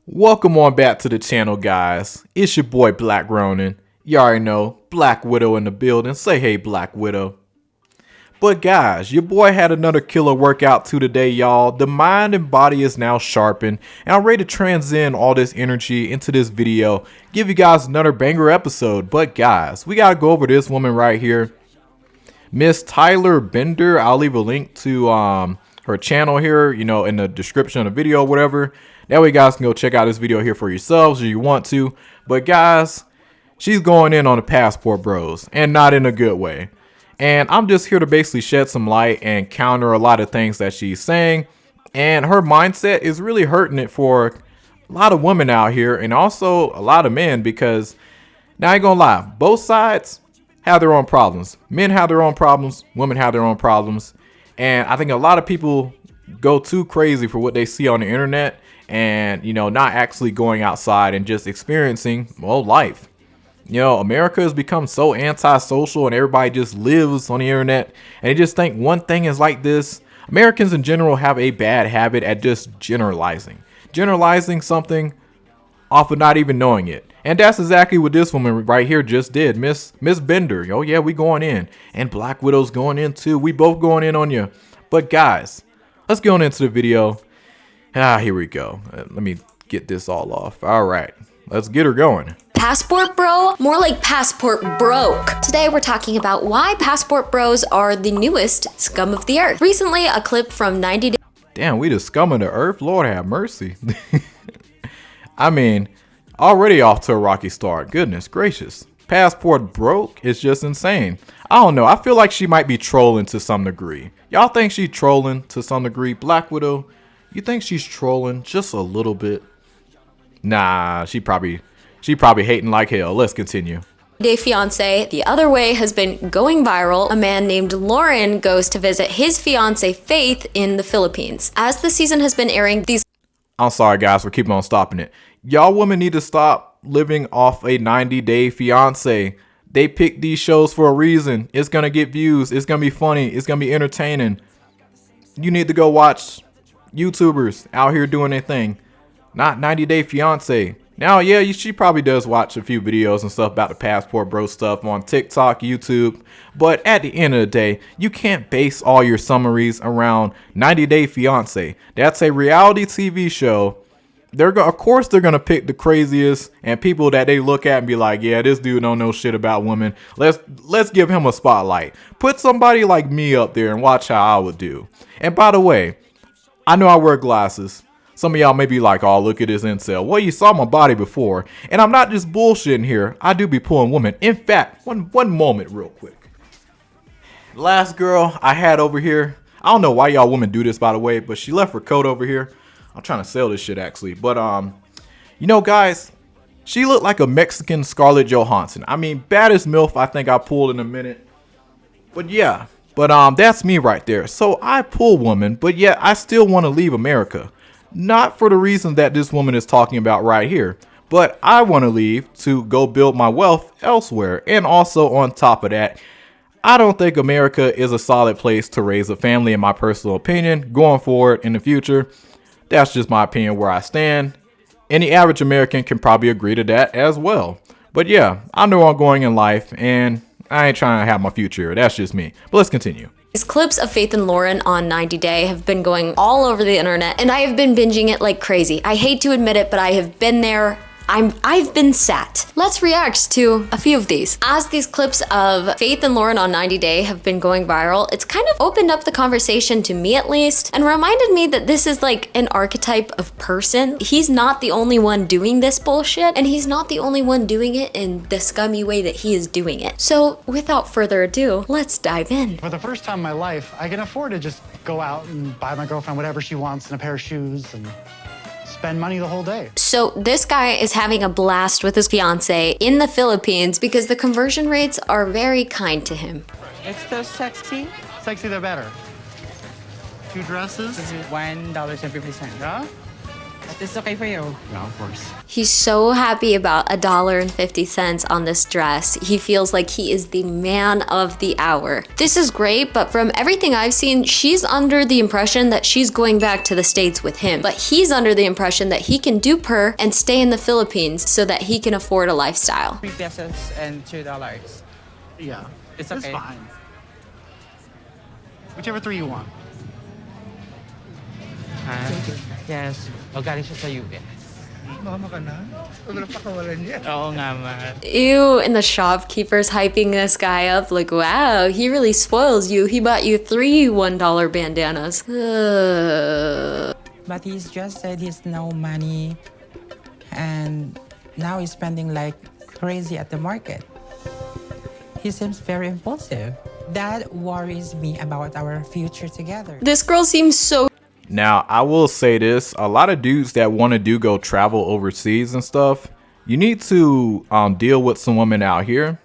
Welcome on back to the channel, guys. It's your boy Black Ronin. You already know, Black Widow in the building. Say hey, Black Widow. But guys, your boy had another killer workout today, y'all. The mind and body is now sharpened, and I'm ready to transcend all this energy into this video. Give you guys another banger episode. But guys, we gotta go over this woman right here, Miss Tyler Bender. I'll leave a link to her channel here, you know, in the description of the video or whatever. That way you guys can go check out this video here for yourselves if you want to. But guys, she's going in on the passport bros, and not in a good way. And I'm just here to basically shed some light and counter a lot of things that she's saying. And her mindset is really hurting it for a lot of women out here, and also a lot of men, because now I ain't gonna lie, both sides have their own problems. Men have their own problems, women have their own problems. And I think a lot of people go too crazy for what they see on the internet, and you know, not actually going outside and just experiencing, well, life. You know, America has become so antisocial, and everybody just lives on the internet, and they just think one thing is like this. Americans in general have a bad habit at just generalizing something off of not even knowing it. And that's exactly what this woman right here just did. Miss Bender. Oh yeah, we going in, and Black Widow's going in too. We both going in on you. But guys, let's get on into the video. Here we go. Let me get this all off. All right, let's get her going. Passport bro? More like passport broke. Today we're talking about why passport bros are the newest scum of the earth. Recently, a clip from 90 Days. Damn, we the scum of the earth? Lord have mercy. I mean, already off to a rocky start. Goodness gracious. Passport broke is just insane. I don't know. I feel like she might be trolling to some degree. Y'all think she's trolling to some degree? Black Widow, you think she's trolling just a little bit? Nah, she probably hating like hell. Let's continue. Day fiance the other way has been going viral. A man named Lauren goes to visit his fiance Faith in the Philippines. As the season has been airing, these I'm sorry guys for keeping on stopping it. Y'all women need to stop living off a 90-day fiance. They picked these shows for a reason. It's gonna get views. It's gonna be funny. It's gonna be entertaining. You need to go watch YouTubers out here doing their thing, not 90-day fiance. Now, yeah, she probably does watch a few videos and stuff about the passport bro stuff on TikTok, YouTube. But at the end of the day, you can't base all your summaries around 90-day fiance. That's a reality TV show. Of course they're gonna pick the craziest and people that they look at and be like, yeah, this dude don't know shit about women. Let's give him a spotlight. Put somebody like me up there and watch how I would do. And by the way, I know I wear glasses. Some of y'all may be like, oh, look at this incel. Well, you saw my body before, and I'm not just bullshitting here. I do be pulling women. In fact, one moment real quick. Last girl I had over here, I don't know why y'all women do this, by the way, but she left her coat over here. I'm trying to sell this shit actually. But you know, guys, she looked like a Mexican Scarlett Johansson. I mean, baddest MILF I think I pulled in a minute. But yeah, that's me right there. So I pull woman, but yet I still want to leave America. Not for the reason that this woman is talking about right here, but I want to leave to go build my wealth elsewhere. And also on top of that, I don't think America is a solid place to raise a family, in my personal opinion, going forward in the future. That's just my opinion where I stand. Any average American can probably agree to that as well. But yeah, I know I'm going in life, and I ain't trying to have my future. That's just me. But let's continue. These clips of Faith and Lauren on 90 Day have been going all over the internet, and I have been binging it like crazy. I hate to admit it, but I have been there. I've been sat. Let's react to a few of these. As these clips of Faith and Lauren on 90 Day have been going viral, it's kind of opened up the conversation to me at least, and reminded me that this is like an archetype of person. He's not the only one doing this bullshit, and he's not the only one doing it in the scummy way that he is doing it. So without further ado, let's dive in. For the first time in my life, I can afford to just go out and buy my girlfriend whatever she wants and a pair of shoes and spend money the whole day. So this guy is having a blast with his fiance in the Philippines because the conversion rates are very kind to him. It's so sexy. Sexy, they're better. 2 dresses. This is $1.50. Yeah? It's okay for you. Yeah, of course. He's so happy about $1.50 on this dress. He feels like he is the man of the hour. This is great, but from everything I've seen, she's under the impression that she's going back to the States with him. But he's under the impression that he can dupe her and stay in the Philippines so that he can afford a lifestyle. 3 pesos and $2. Yeah. It's okay. fine. Whichever 3 you want. Yes. O galing siya sa US. Mama ka na? Wala pa kawalan niya. Oo nga, ma. Ew, and the shopkeeper's hyping this guy up like, wow, he really spoils you. He bought you 3 $1 bandanas. But he's just said he's no money. And now he's spending like crazy at the market. He seems very impulsive. That worries me about our future together. This girl seems so. Now, I will say this, a lot of dudes that want to go travel overseas and stuff, you need to deal with some women out here.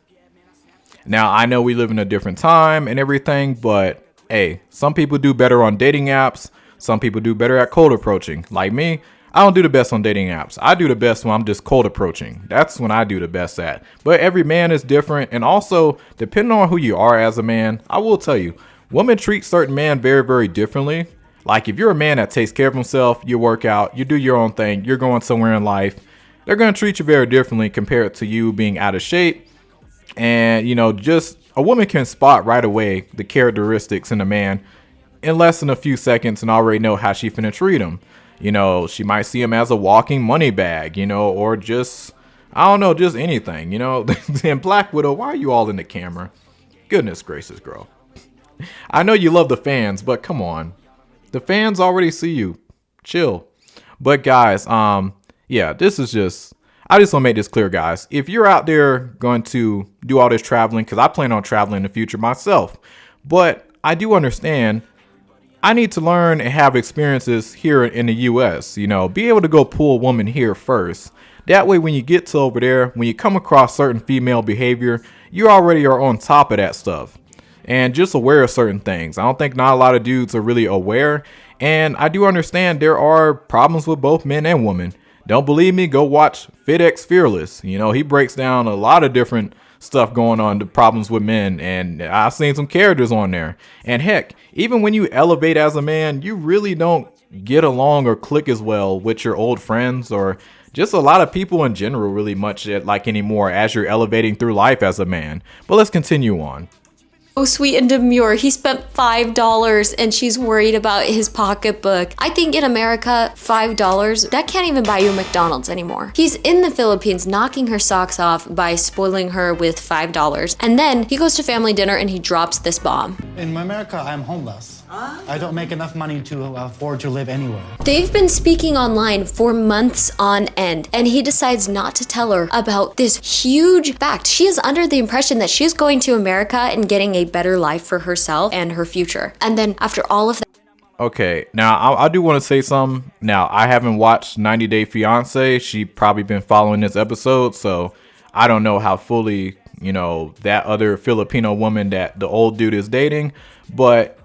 Now, I know we live in a different time and everything, but hey, some people do better on dating apps. Some people do better at cold approaching. Like me, I don't do the best on dating apps. I do the best when I'm just cold approaching. That's when I do the best at. But every man is different. And also, depending on who you are as a man, I will tell you, women treat certain men very, very differently. Like if you're a man that takes care of himself, you work out, you do your own thing, you're going somewhere in life, they're going to treat you very differently compared to you being out of shape. And, you know, just a woman can spot right away the characteristics in a man in less than a few seconds and already know how she finna treat him. You know, she might see him as a walking money bag, you know, or just, I don't know, just anything, you know. And Black Widow, why are you all in the camera? Goodness gracious, girl. I know you love the fans, but come on. The fans already see you. Chill. But guys, yeah, this is just, I just want to make this clear, guys. If you're out there going to do all this traveling, because I plan on traveling in the future myself, but I do understand I need to learn and have experiences here in the US, you know, be able to go pull a woman here first. That way, when you get to over there, when you come across certain female behavior, you already are on top of that stuff. And just aware of certain things. I don't think not a lot of dudes are really aware. And I do understand there are problems with both men and women. Don't believe me? Go watch FitX Fearless. You know, he breaks down a lot of different stuff going on, the problems with men. And I've seen some characters on there. And heck, even when you elevate as a man, you really don't get along or click as well with your old friends or just a lot of people in general really much like anymore as you're elevating through life as a man. But let's continue on. So sweet and demure. He spent $5 and she's worried about his pocketbook. I think in America, $5, that can't even buy you McDonald's anymore. He's in the Philippines knocking her socks off by spoiling her with $5. And then he goes to family dinner and he drops this bomb. In America, I'm homeless. I don't make enough money to afford to live anywhere. They've been speaking online for months on end, and he decides not to tell her about this huge fact. She is under the impression that she's going to America and getting a better life for herself and her future. And then after all of that. Okay, now I do want to say something. Now, I haven't watched 90 Day Fiancé. She probably been following this episode, so I don't know how fully, you know, that other Filipino woman that the old dude is dating, but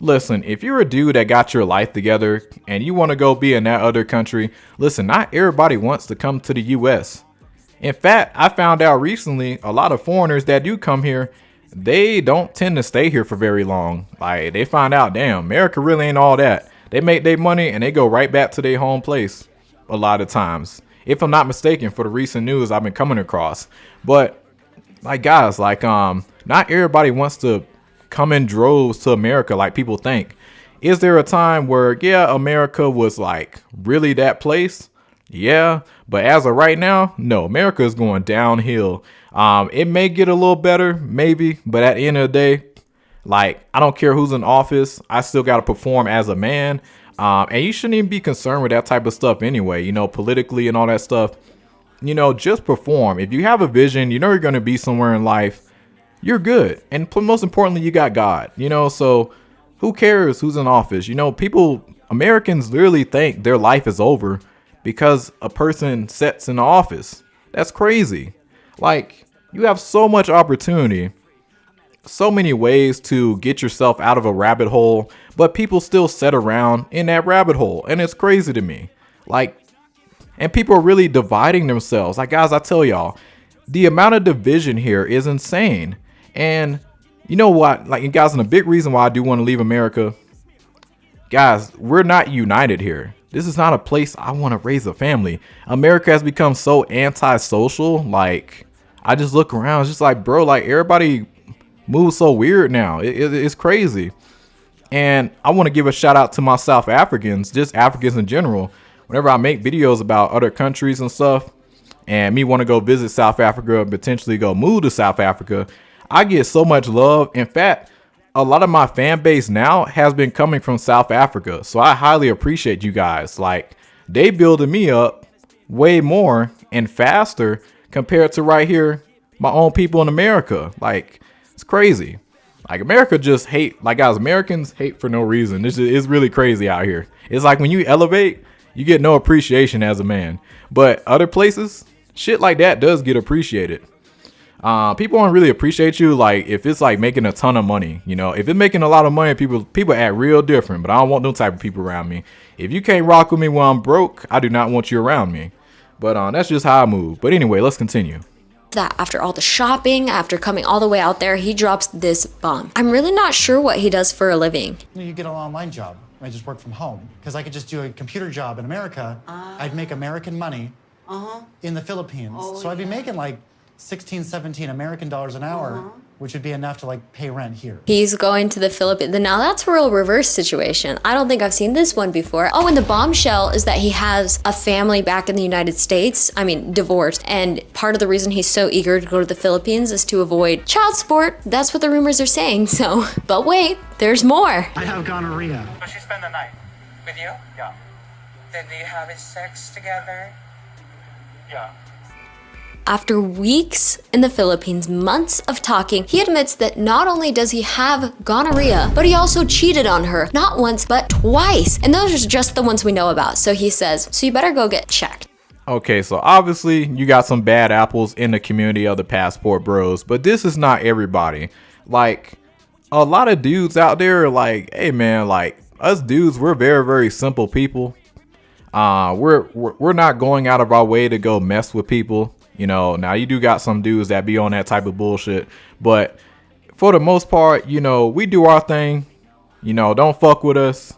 listen, if you're a dude that got your life together and you want to go be in that other country, listen, not everybody wants to come to the US. In fact, I found out recently a lot of foreigners that do come here, they don't tend to stay here for very long. Like they find out, damn, America really ain't all that. They make their money and they go right back to their home place a lot of times. If I'm not mistaken, for the recent news I've been coming across. But like guys, like not everybody wants to come in droves to America like people think. Is there a time where, yeah, America was like really that place? Yeah, but as of right now, no, America is going downhill. It may get a little better, maybe, but at the end of the day, like, I don't care who's in office, I still got to perform as a man. And you shouldn't even be concerned with that type of stuff anyway, you know, politically and all that stuff. You know, just perform. If you have a vision, you know you're going to be somewhere in life, you're good. And most importantly, you got God, you know, so who cares who's in office? You know, Americans literally think their life is over because a person sits in the office. That's crazy. Like, you have so much opportunity, so many ways to get yourself out of a rabbit hole, but people still sit around in that rabbit hole. And it's crazy to me. Like, And people are really dividing themselves. Like, guys, I tell y'all, the amount of division here is insane. And you know what? Like, and guys, and a big reason why I do want to leave America, guys, we're not united here. This is not a place I want to raise a family. America has become so antisocial. Like, I just look around, it's just like, bro, like everybody moves so weird now. It's crazy. And I want to give a shout out to my South Africans, just Africans in general. Whenever I make videos about other countries and stuff, and me want to go visit South Africa and potentially go move to South Africa, I get so much love. In fact, a lot of my fan base now has been coming from South Africa. So I highly appreciate you guys. Like, they building me up way more and faster compared to right here, my own people in America. Like, it's crazy. Like, America just hate, like, guys, Americans hate for no reason. This is really crazy out here. It's like when you elevate, you get no appreciation as a man. But other places, shit like that does get appreciated. People don't really appreciate you, like, if it's like making a ton of money. You know, if it's making a lot of money, people act real different. But I don't want no type of people around me. If you can't rock with me when I'm broke, I do not want you around me. But that's just how I move. But anyway, let's continue. That after all the shopping, after coming all the way out there, he drops this bomb. I'm really not sure what he does for a living. You get an online job. I just work from home because I could just do a computer job in America. I'd make American money in the Philippines. So I'd be making like 16, 17 American dollars an hour, which would be enough to like pay rent here. He's going to the Philippines. Now that's a real reverse situation. I don't think I've seen this one before. Oh, and the bombshell is that he has a family back in the United States. I mean, divorced. And part of the reason he's so eager to go to the Philippines is to avoid child support. That's what the rumors are saying. So, but wait, there's more. I have gonorrhea. So she spent the night with you? Yeah. Then do you have sex together? Yeah. After weeks in the Philippines, months of talking, he admits that not only does he have gonorrhea, but he also cheated on her, not once, but twice. And those are just the ones we know about. So he says, so you better go get checked. Okay, so obviously you got some bad apples in the community of the passport bros, but this is not everybody. Like, a lot of dudes out there are like, hey man, like, us dudes, we're very, very simple people. We're not going out of our way to go mess with people. You know, now you do got some dudes that be on that type of bullshit, but for the most part, you know, we do our thing, you know, don't fuck with us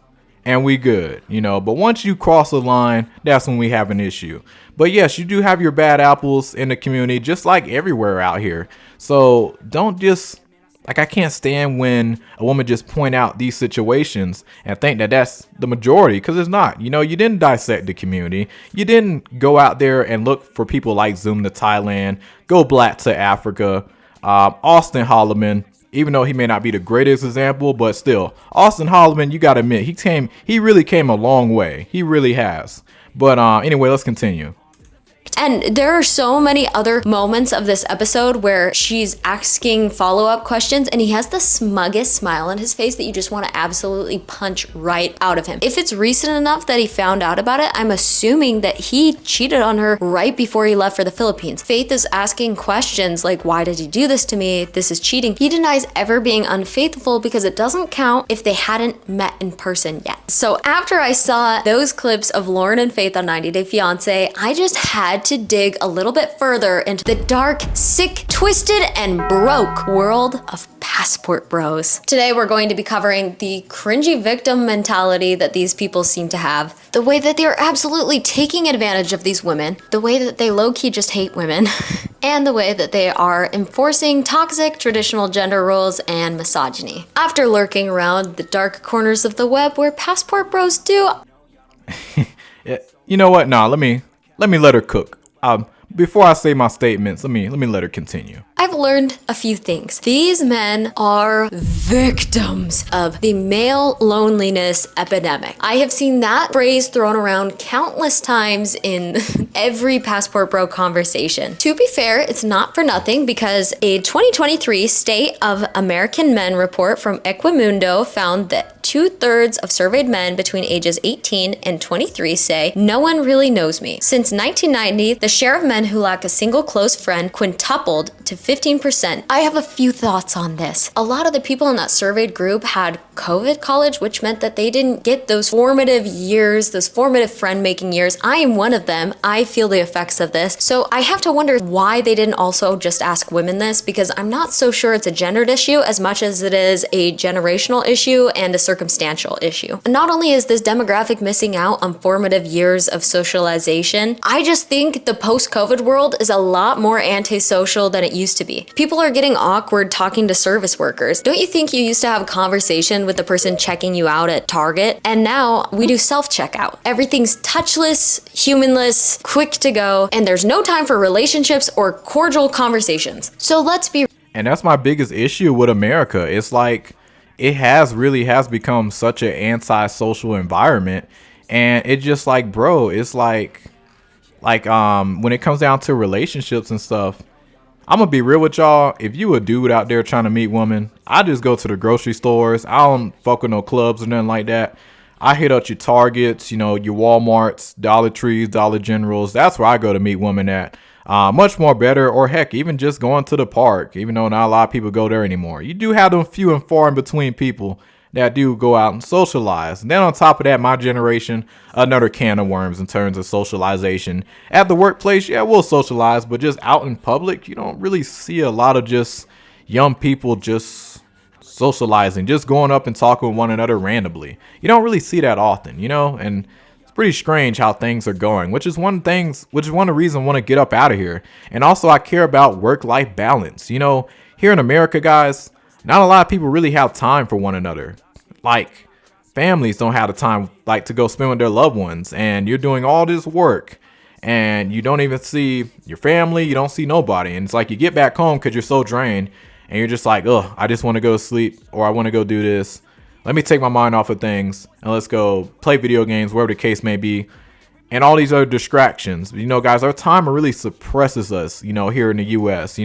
and we good, you know, but once you cross the line, that's when we have an issue. But yes, you do have your bad apples in the community, just like everywhere out here. So don't just, like, I can't stand when a woman just point out these situations and think that that's the majority, because it's not. You know, you didn't dissect the community. You didn't go out there and look for people like Zoom to Thailand, Go Black to Africa, Austin Holloman, even though he may not be the greatest example, but still, Austin Holloman, you got to admit, he really came a long way. He really has. But anyway, let's continue. And there are so many other moments of this episode where she's asking follow-up questions and he has the smuggest smile on his face that you just want to absolutely punch right out of him. If it's recent enough that he found out about it, I'm assuming that he cheated on her right before he left for the Philippines. Faith is asking questions like, why did he do this to me? This is cheating. He denies ever being unfaithful because it doesn't count if they hadn't met in person yet. So after I saw those clips of Lauren and Faith on 90 Day Fiancé, I just had to dig a little bit further into the dark, sick, twisted, and broke world of passport bros. Today we're going to be covering the cringy victim mentality that these people seem to have, the way that they're absolutely taking advantage of these women, the way that they low-key just hate women, and the way that they are enforcing toxic traditional gender roles and misogyny. After lurking around the dark corners of the web where passport bros do... Yeah, you know what? Nah, let me let her cook. Before I say my statements, let me let her continue. I've learned a few things. These men are victims of the male loneliness epidemic. I have seen that phrase thrown around countless times in every passport bro conversation. To be fair, it's not for nothing because a 2023 State of American Men report from Equimundo found that 2/3 of surveyed men between ages 18 and 23 say, no one really knows me. Since 1990, the share of men who lack a single close friend quintupled to 15%. I have a few thoughts on this. A lot of the people in that surveyed group had COVID college, which meant that they didn't get those formative years, those formative friend-making years. I am one of them. I feel the effects of this. So I have to wonder why they didn't also just ask women this, because I'm not so sure it's a gendered issue as much as it is a generational issue and a circumstantial issue. Not only is this demographic missing out on formative years of socialization, I just think the post-COVID world is a lot more antisocial than it used to be. People are getting awkward talking to service workers. Don't you think you used to have a conversation with the person checking you out at Target? And now we do self-checkout. Everything's touchless, humanless, quick to go, and there's no time for relationships or cordial conversations. So let's be. And that's my biggest issue with America. It's like it really has become such an anti-social environment, and it just like, bro, it's like when it comes down to relationships and stuff, I'm gonna be real with y'all. If you a dude out there trying to meet women, I just go to the grocery stores. I don't fuck with no clubs or nothing like that. I hit up your Targets, your Walmarts, Dollar Trees, Dollar Generals. That's where I go to meet women at. Much more better, or heck, even just going to the park, even though not a lot of people go there anymore. You do have them few and far in between people that do go out and socialize. And then on top of that, my generation, another can of worms in terms of socialization. At the workplace, yeah, we'll socialize, but just out in public, you don't really see a lot of just young people just socializing, just going up and talking with one another randomly. You don't really see that often, and it's pretty strange how things are going, which is one of the reasons I want to get up out of here. And also I care about work-life balance. Here in America, guys, not a lot of people really have time for one another. Like, families don't have the time to go spend with their loved ones, and you're doing all this work and you don't even see your family, you don't see nobody, and it's like you get back home because you're so drained and you're just like, I just want to go to sleep, or I want to go do this. Let me take my mind off of things and let's go play video games, wherever the case may be, and all these other distractions. Guys, our time really suppresses us, here in the U.S.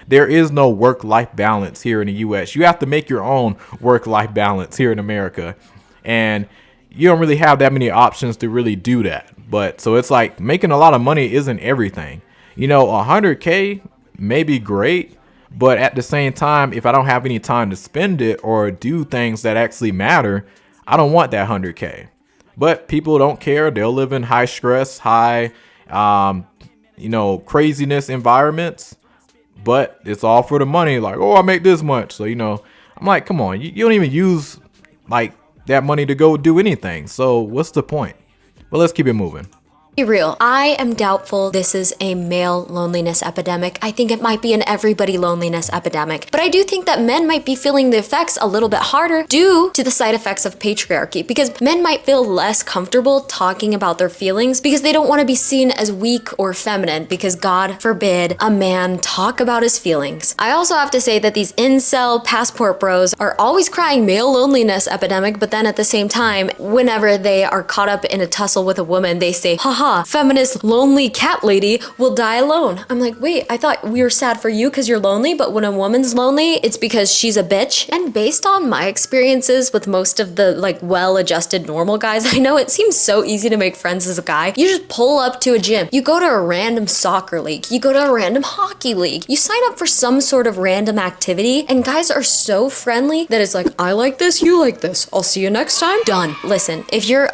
There is no work-life balance here in the U.S. You have to make your own work-life balance here in America. And you don't really have that many options to really do that. But so it's like making a lot of money isn't everything. 100K may be great, but at the same time, if I don't have any time to spend it or do things that actually matter, I don't want that 100K. But people don't care. They'll live in high stress, high, craziness environments. But it's all for the money. Like, I make this much. So, I'm like, come on. You don't even use that money to go do anything. So what's the point? But let's keep it moving. Be real. I am doubtful this is a male loneliness epidemic. I think it might be an everybody loneliness epidemic. But I do think that men might be feeling the effects a little bit harder due to the side effects of patriarchy, because men might feel less comfortable talking about their feelings because they don't want to be seen as weak or feminine, because God forbid a man talk about his feelings. I also have to say that these incel passport bros are always crying male loneliness epidemic, but then at the same time, whenever they are caught up in a tussle with a woman, they say, haha, feminist lonely cat lady will die alone. I'm like, wait, I thought we were sad for you because you're lonely, but when a woman's lonely, it's because she's a bitch. And based on my experiences with most of the well-adjusted normal guys I know, it seems so easy to make friends as a guy. You just pull up to a gym, you go to a random soccer league, you go to a random hockey league, you sign up for some sort of random activity, and guys are so friendly that it's like, I like this, you like this, I'll see you next time, done. Listen, if you're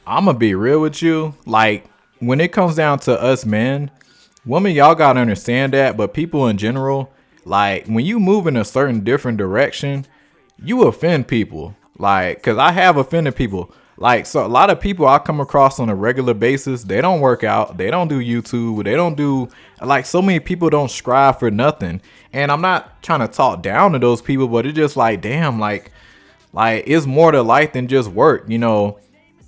I'm gonna be real with you, when it comes down to us men, women, y'all gotta understand that, but people in general, when you move in a certain different direction, you offend people. Cause I have offended people. So a lot of people I come across on a regular basis, they don't work out, they don't do YouTube, they don't do, so many people don't strive for nothing. And I'm not trying to talk down to those people, but it's just damn, it's more to life than just work.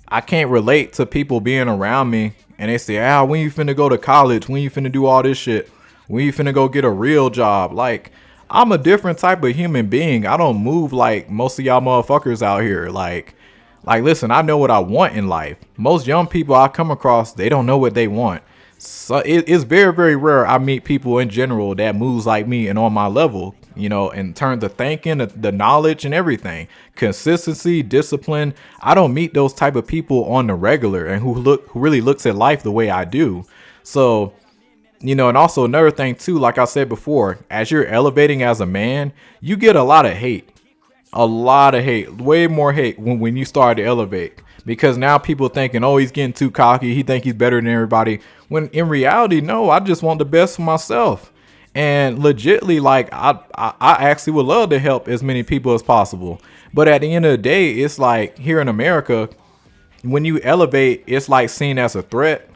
I can't relate to people being around me and they say, when you finna go to college, when you finna do all this shit, when you finna go get a real job. I'm a different type of human being. I don't move like most of y'all motherfuckers out here. Listen, I know what I want in life. Most young people I come across, they don't know what they want. So it's very, very rare I meet people in general that moves like me and on my level, in terms of thinking, the knowledge and everything, consistency, discipline. I don't meet those type of people on the regular and who really looks at life the way I do. So You know, and also another thing too, like I said before, as you're elevating as a man, you get a lot of hate. A lot of hate. Way more hate when you start to elevate. Because now people thinking, oh, he's getting too cocky. He think he's better than everybody. When in reality, no, I just want the best for myself. And legitly, like, I actually would love to help as many people as possible. But at the end of the day, it's like here in America, when you elevate, it's like seen as a threat.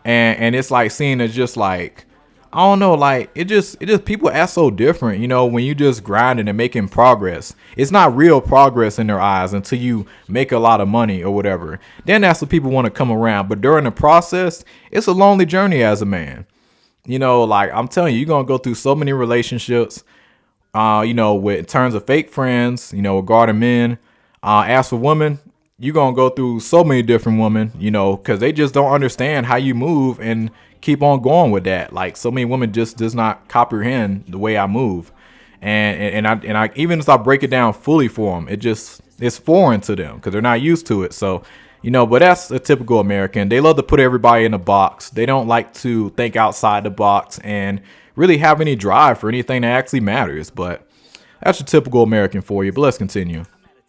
And it's like seen as just like, I don't know, like it just people act so different, you know, when you just grinding and making progress. It's not real progress in their eyes until you make a lot of money or whatever. Then that's what people want to come around. But during the process, it's a lonely journey as a man. You know, like I'm telling you, you're gonna go through so many relationships, you know, with in terms of fake friends, you know, regarding men. As for women, you're going to go through so many different women, you know, because they just don't understand how you move and keep on going with that. Like so many women just does not comprehend the way I move. And I even as I break it down fully for them, it's foreign to them because they're not used to it. So, you know, but that's a typical American. They love to put everybody in a box. They don't like to think outside the box and really have any drive for anything that actually matters. But that's a typical American for you. But let's continue.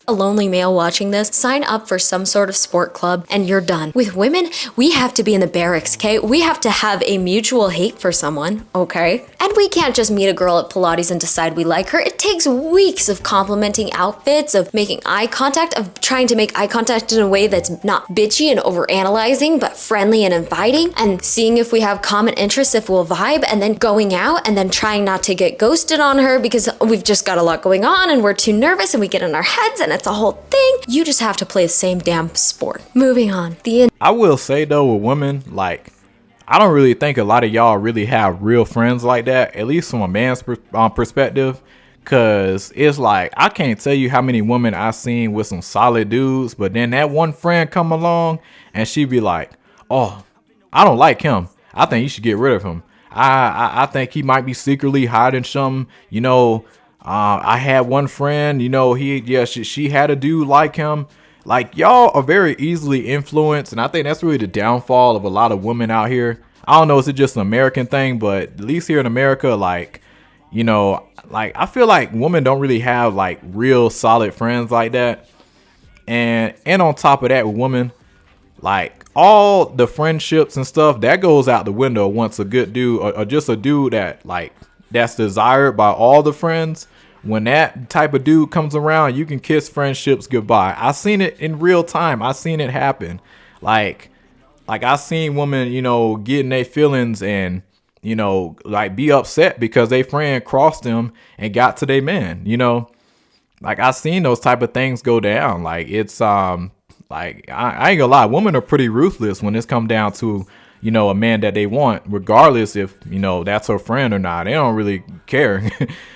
A lonely male watching this, sign up for some sort of sport club and you're done. With women, we have to be in the barracks, okay? We have to have a mutual hate for someone, okay? And we can't just meet a girl at Pilates and decide we like her. It takes weeks of complimenting outfits, of making eye contact, of trying to make eye contact in a way that's not bitchy and overanalyzing, but friendly and inviting, and seeing if we have common interests, if we'll vibe, and then going out and then trying not to get ghosted on her because we've just got a lot going on and we're too nervous and we get in our heads and it's a whole thing. You just have to play the same damn sport. Moving on. I will say though, with women, like, I don't really think a lot of y'all really have real friends like that, at least from a man's perspective. Cause it's like, I can't tell you how many women I've seen with some solid dudes, but then that one friend come along and she be like, oh, I don't like him. I think you should get rid of him. I think he might be secretly hiding something, you know. I had one friend, you know, she had a dude like him. Like, y'all are very easily influenced, and I think that's really the downfall of a lot of women out here. I don't know, is it just an American thing, but at least here in America, like, you know, like I feel like women don't really have like real solid friends like that. And on top of that, with women, like all the friendships and stuff that goes out the window once a good dude or just a dude that like that's desired by all the friends. When that type of dude comes around, you can kiss friendships goodbye. I seen it in real time. I seen it happen. Like I seen women, you know, getting their feelings and, you know, like be upset because their friend crossed them and got to their man, you know. Like I seen those type of things go down. Like it's like I ain't gonna lie, women are pretty ruthless when it's come down to, you know, a man that they want, regardless if, you know, that's her friend or not. They don't really care.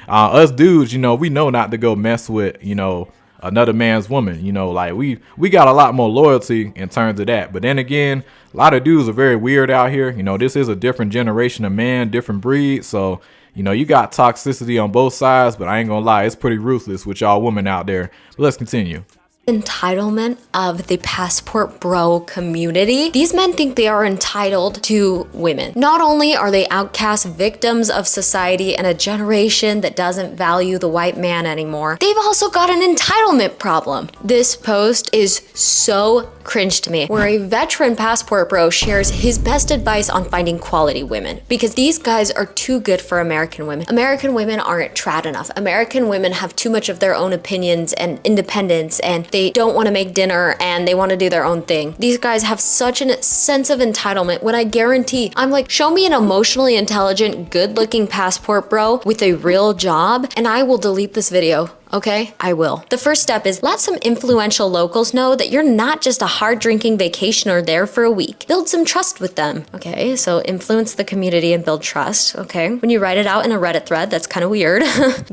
Us dudes, you know, we know not to go mess with, you know, another man's woman. You know, like we got a lot more loyalty in terms of that. But then again, a lot of dudes are very weird out here. You know, this is a different generation of man, different breed. So, you know, you got toxicity on both sides, but I ain't gonna lie, it's pretty ruthless with y'all women out there. But let's continue. Entitlement of the passport bro community. These men think they are entitled to women. Not only are they outcast victims of society and a generation that doesn't value the white man anymore, they've also got an entitlement problem. This post is so cringe to me, where a veteran passport bro shares his best advice on finding quality women, because these guys are too good for American women. American women aren't trad enough. American women have too much of their own opinions and independence, and they don't want to make dinner and they want to do their own thing. These guys have such a sense of entitlement when I guarantee, I'm like, show me an emotionally intelligent, good-looking passport bro with a real job and I will delete this video. Okay, I will. The first step is let some influential locals know that you're not just a hard-drinking vacationer there for a week. Build some trust with them. Okay, so influence the community and build trust. Okay, when you write it out in a Reddit thread, that's kind of weird.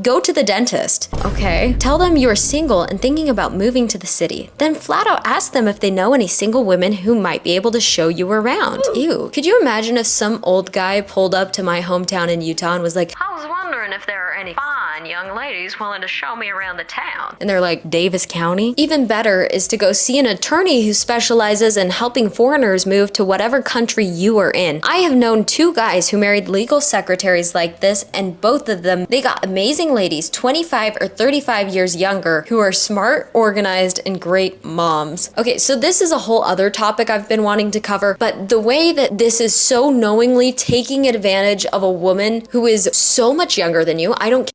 Go to the dentist. Okay, tell them you're single and thinking about moving to the city. Then flat out ask them if they know any single women who might be able to show you around. Ew, could you imagine if some old guy pulled up to my hometown in Utah and was like, I was wondering if there are any fine young ladies willing to show me around the town. And they're like, Davis County? Even better is to go see an attorney who specializes in helping foreigners move to whatever country you are in. I have known 2 guys who married legal secretaries like this, and both of them, they got amazing ladies 25 or 35 years younger who are smart, organized, and great moms. Okay, so this is a whole other topic I've been wanting to cover, but the way that this is so knowingly taking advantage of a woman who is so much younger than you, I don't